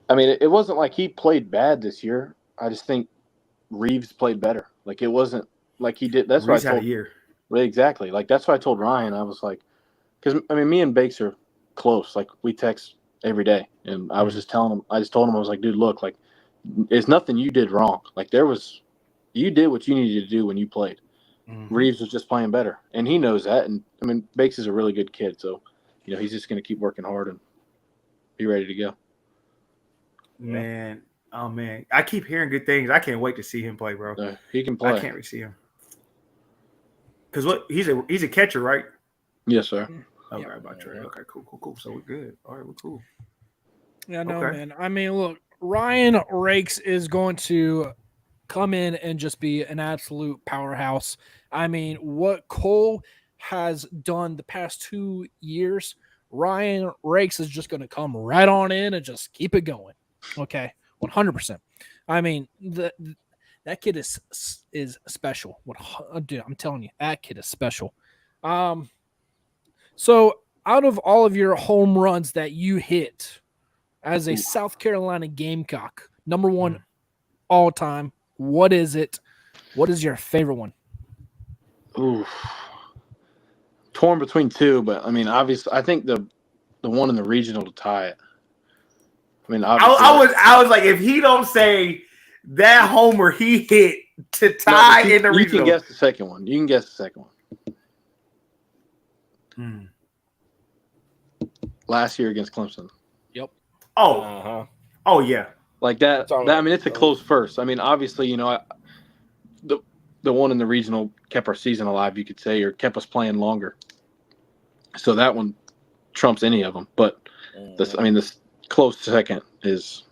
[SPEAKER 4] I mean, it wasn't like he played bad this year. I just think Reeves played better. Like it wasn't like he did. That's
[SPEAKER 2] Reeves
[SPEAKER 4] why I told
[SPEAKER 2] had a year.
[SPEAKER 4] Exactly. Like that's why I told Ryan. I was like, because I mean, me and Bakes are close. Like we text every day, and I was just telling him. I just told him I was like, dude, look, like it's nothing you did wrong. Like you did what you needed to do when you played. Reeves was just playing better, and he knows that. And I mean, Bakes is a really good kid, so he's just going to keep working hard and be ready to go.
[SPEAKER 2] Man, oh man, I keep hearing good things. I can't wait to see him play, bro.
[SPEAKER 4] He can play.
[SPEAKER 2] I can't wait to see him because he's a catcher, right?
[SPEAKER 4] Yes, sir.
[SPEAKER 2] Okay, about trade. Okay, cool. So we're good. All right, we're cool.
[SPEAKER 1] Yeah, no, man. I mean, look, Ryan Rakes is going to come in and just be an absolute powerhouse. I mean, what Cole has done the past 2 years, Ryan Rakes is just going to come right on in and just keep it going. Okay, 100%. I mean, that kid is special. Dude, I'm telling you, that kid is special. So out of all of your home runs that you hit as a South Carolina Gamecock, number one all time, what is it? What is your favorite one?
[SPEAKER 4] Ooh, torn between two, but I mean, obviously, I think the one in the regional to tie it. I mean, obviously,
[SPEAKER 2] I was like, if he don't say that homer he hit to tie in the regional,
[SPEAKER 4] you can guess the second one. You can guess the second one. Last year against Clemson.
[SPEAKER 1] Yep.
[SPEAKER 2] Oh, oh yeah.
[SPEAKER 4] Like that. I mean, it's a close first. I mean, obviously, you know, the one in the regional kept our season alive, you could say, or kept us playing longer. So that one trumps any of them. But this close second is.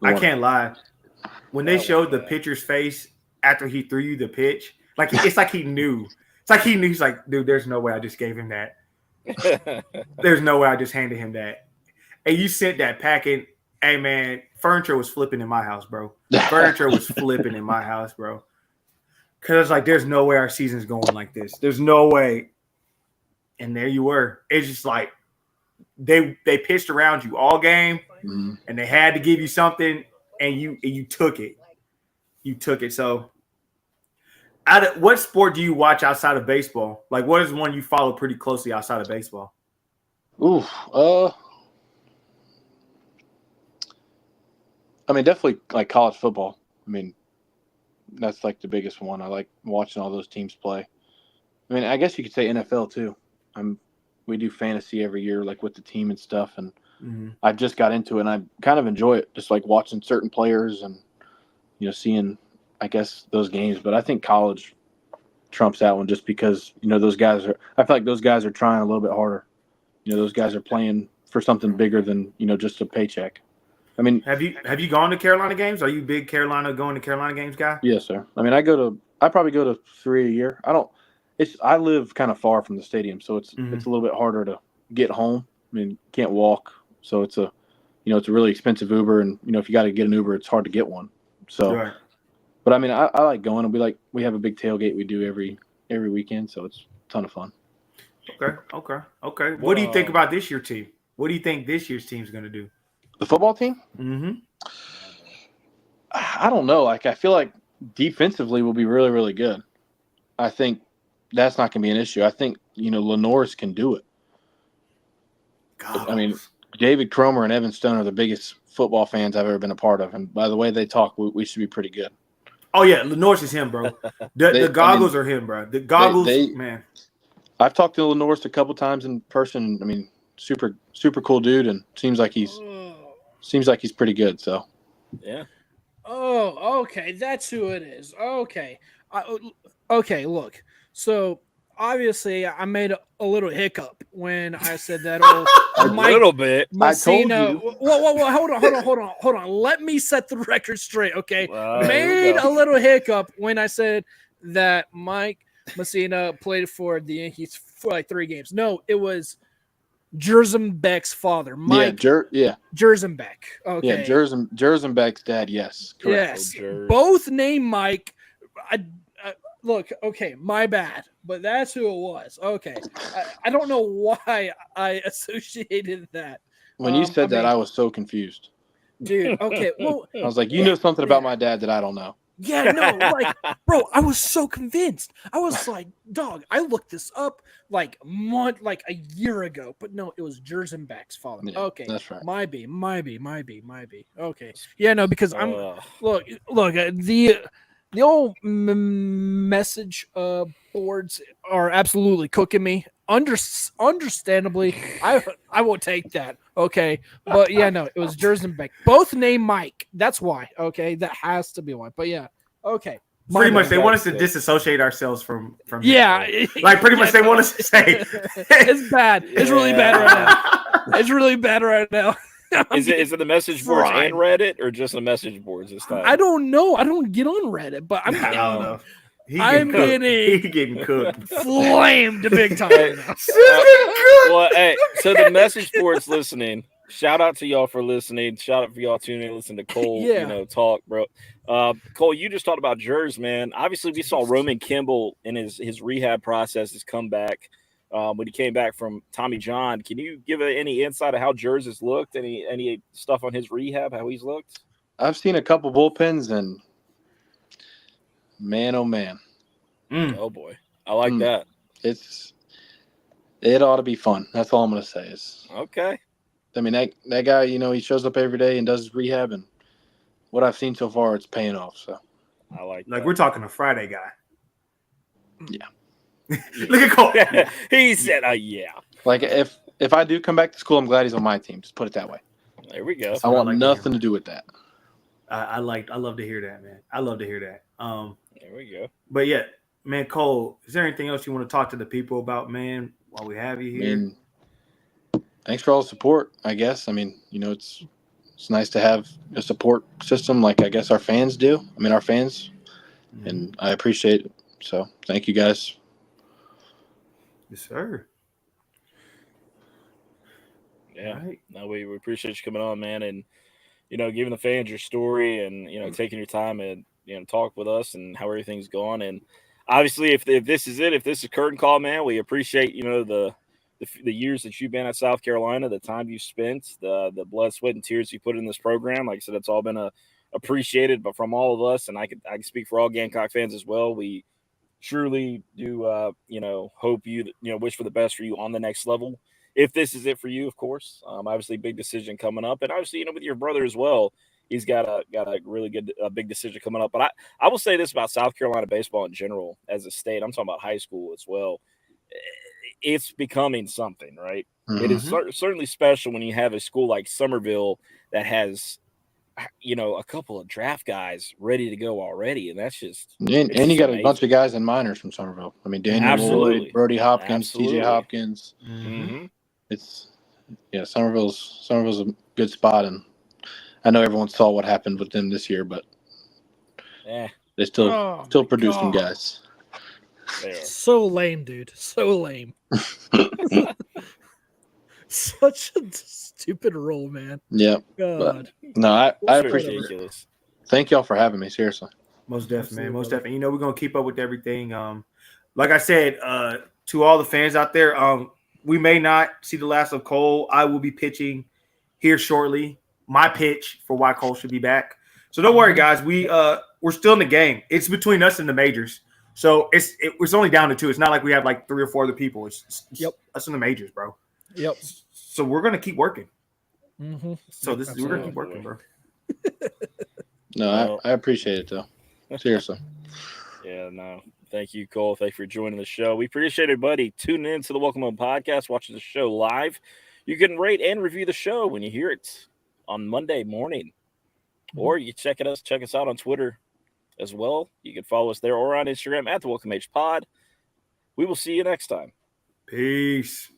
[SPEAKER 2] I can't lie. When they showed the pitcher's face after he threw you the pitch, like it's like he knew. It's like he knew. He's like, dude, there's no way I just gave him that. There's no way I just handed him that. And you sent that packet. Hey man, furniture was flipping in my house, bro. Furniture was flipping in my house, bro. Cause it's like, there's no way our season's going like this. There's no way. And there you were. It's just like they pitched around you all game, and they had to give you something, and you took it. You took it. So, what sport do you watch outside of baseball? Like, what is one you follow pretty closely outside of baseball?
[SPEAKER 4] I mean, definitely like college football. I mean, that's like the biggest one. I like watching all those teams play. I mean, I guess you could say NFL too. We do fantasy every year, like with the team and stuff, and I just got into it, and I kind of enjoy it, just like watching certain players and, you know, seeing, I guess, those games. But I think college trumps that one just because, you know, I feel like those guys are trying a little bit harder. You know, those guys are playing for something bigger than, you know, just a paycheck. I mean,
[SPEAKER 2] have you gone to Carolina games? Are you a big going to Carolina games guy?
[SPEAKER 4] Yes, sir. I mean, I probably go to 3 a year. I live kind of far from the stadium, so it's a little bit harder to get home. I mean, can't walk, so it's a really expensive Uber, and you know, if you got to get an Uber, it's hard to get one. So, right. But I mean, I like going, and we have a big tailgate we do every weekend, so it's a ton of fun.
[SPEAKER 2] Okay. What do you think about this year's team? What do you think this year's team's going to do?
[SPEAKER 4] The football team? I don't know. Like, I feel like defensively will be really, really good. I think that's not going to be an issue. I think, you know, Lenore's can do it. God. I mean, David Cromer and Evan Stone are the biggest football fans I've ever been a part of. And by the way they talk, we should be pretty good.
[SPEAKER 2] Oh, yeah. Lenore's is him, bro. The goggles are him, bro. The goggles, man.
[SPEAKER 4] I've talked to Lenore's a couple times in person. I mean, super, super cool dude, and seems like he's pretty good. So,
[SPEAKER 1] yeah. Oh, okay. That's who it is. Okay. Okay. Look. So obviously, I made a little hiccup when I said that.
[SPEAKER 3] A little bit.
[SPEAKER 1] Messina,
[SPEAKER 4] I told you.
[SPEAKER 1] Well, hold on. Let me set the record straight. Okay. Made a little hiccup when I said that Mike Messina played for the Yankees for like 3 games. No, it was Jerzenbeck's father, Mike. Jerzenbeck. Okay.
[SPEAKER 4] Yeah, Jerzenbeck's dad. Yes.
[SPEAKER 1] Correct. Yes. Both named Mike. Look, okay, my bad, but that's who it was. Okay. I don't know why I associated that.
[SPEAKER 4] When you said that, I was so confused.
[SPEAKER 1] Dude, okay. Well,
[SPEAKER 4] I was like, you know something about my dad that I don't know.
[SPEAKER 1] Yeah, no, like, bro, I was so convinced. I was like, dog, I looked this up like a year ago, but no, it was Jerzenbeck's father.
[SPEAKER 4] Yeah,
[SPEAKER 1] okay,
[SPEAKER 4] that's right.
[SPEAKER 1] Might be. Okay, yeah, no, because I'm look, the old message boards are absolutely cooking me. Understandably, I won't take that. Okay, but yeah, no, it was Jerzenbeck. Both named Mike. That's why. Okay, that has to be why. But yeah, okay.
[SPEAKER 2] Pretty much, they want us to disassociate ourselves from.
[SPEAKER 1] Yeah,
[SPEAKER 2] like pretty much, they want us to say
[SPEAKER 1] it's bad. It's really bad right now. It's really bad right now.
[SPEAKER 3] Is it the message boards and Reddit, or just the message boards this time?
[SPEAKER 1] I don't know. I don't get on Reddit, but I'm
[SPEAKER 2] getting
[SPEAKER 1] getting
[SPEAKER 2] cooked.
[SPEAKER 1] flamed big time.
[SPEAKER 3] Well, hey, so the message boards listening. Shout out to y'all for listening. Shout out for y'all tuning in, listen to Cole, talk, bro. Cole, you just talked about Jers, man. Obviously, we saw Roman Kimball in his rehab process, his comeback. When he came back from Tommy John, can you give any insight of how Jers has looked? Any stuff on his rehab, how he's looked?
[SPEAKER 4] I've seen a couple bullpens, and man, oh man.
[SPEAKER 3] Oh boy, I like that.
[SPEAKER 4] It ought to be fun. That's all I'm gonna say.
[SPEAKER 3] Okay.
[SPEAKER 4] I mean, that guy, he shows up every day and does his rehab, and what I've seen so far, it's paying off. So
[SPEAKER 3] I like
[SPEAKER 2] we're talking a Friday guy.
[SPEAKER 4] Yeah.
[SPEAKER 2] Look at Cole.
[SPEAKER 3] He said, yeah.
[SPEAKER 4] Like if I do come back to school, I'm glad he's on my team. Just put it that way.
[SPEAKER 3] There we go.
[SPEAKER 4] I want nothing to do with that.
[SPEAKER 2] I love to hear that, man. I love to hear that.
[SPEAKER 3] There we go.
[SPEAKER 2] But yeah, man, Cole, is there anything else you want to talk to the people about, man, while we have you here?
[SPEAKER 4] Thanks for all the support, I guess. I mean, it's nice to have a support system like I guess our fans do. I mean, our fans, and I appreciate it. So thank you guys.
[SPEAKER 2] Yes, sir.
[SPEAKER 3] Yeah. Right. No, we appreciate you coming on, man, and giving the fans your story and taking your time and talk with us and how everything's going. And obviously, if this is it, if this is a curtain call, man, we appreciate the years that you've been at South Carolina, the time you spent, the blood, sweat, and tears you put in this program. Like I said, it's all been appreciated, but from all of us, and I can speak for all Gamecock fans as well. We truly do, hope you wish for the best for you on the next level. If this is it for you, of course, obviously big decision coming up, and obviously with your brother as well, he's got a really good big decision coming up. But I will say this about South Carolina baseball in general as a state. I'm talking about high school as well. It's becoming something, right? Mm-hmm. It is certainly special when you have a school like Summerville that has, a couple of draft guys ready to go already, and that's just
[SPEAKER 4] and you got amazing. A bunch of guys in minors from Summerville. I mean, Daniel Lloyd, Brody Hopkins, TJ Hopkins.
[SPEAKER 3] Mm-hmm.
[SPEAKER 4] Summerville's a good spot, and I know everyone saw what happened with them this year, but they still producing guys.
[SPEAKER 1] So lame, dude. So lame. Such a stupid role, man.
[SPEAKER 4] Yeah.
[SPEAKER 1] God.
[SPEAKER 4] No, I appreciate it. Thank y'all for having me. Seriously.
[SPEAKER 2] Most definitely, man. Most definitely. We're gonna keep up with everything. Like I said, to all the fans out there, we may not see the last of Cole. I will be pitching here shortly. My pitch for why Cole should be back. So don't worry, guys. We're still in the game. It's between us and the majors. So it's only down to 2. It's not like we have like 3 or 4 other people. It's us in the majors, bro.
[SPEAKER 1] Yep.
[SPEAKER 2] So we're gonna keep working.
[SPEAKER 1] Mm-hmm.
[SPEAKER 2] So we're gonna keep working, bro.
[SPEAKER 4] No, I appreciate it though. Seriously.
[SPEAKER 3] Yeah, no. Thank you, Cole. Thank you for joining the show. We appreciate everybody tuning in to the Welcome Home Podcast, watching the show live. You can rate and review the show when you hear it on Monday morning. Or you check us out on Twitter as well. You can follow us there or on Instagram at the Welcome H Pod. We will see you next time.
[SPEAKER 2] Peace.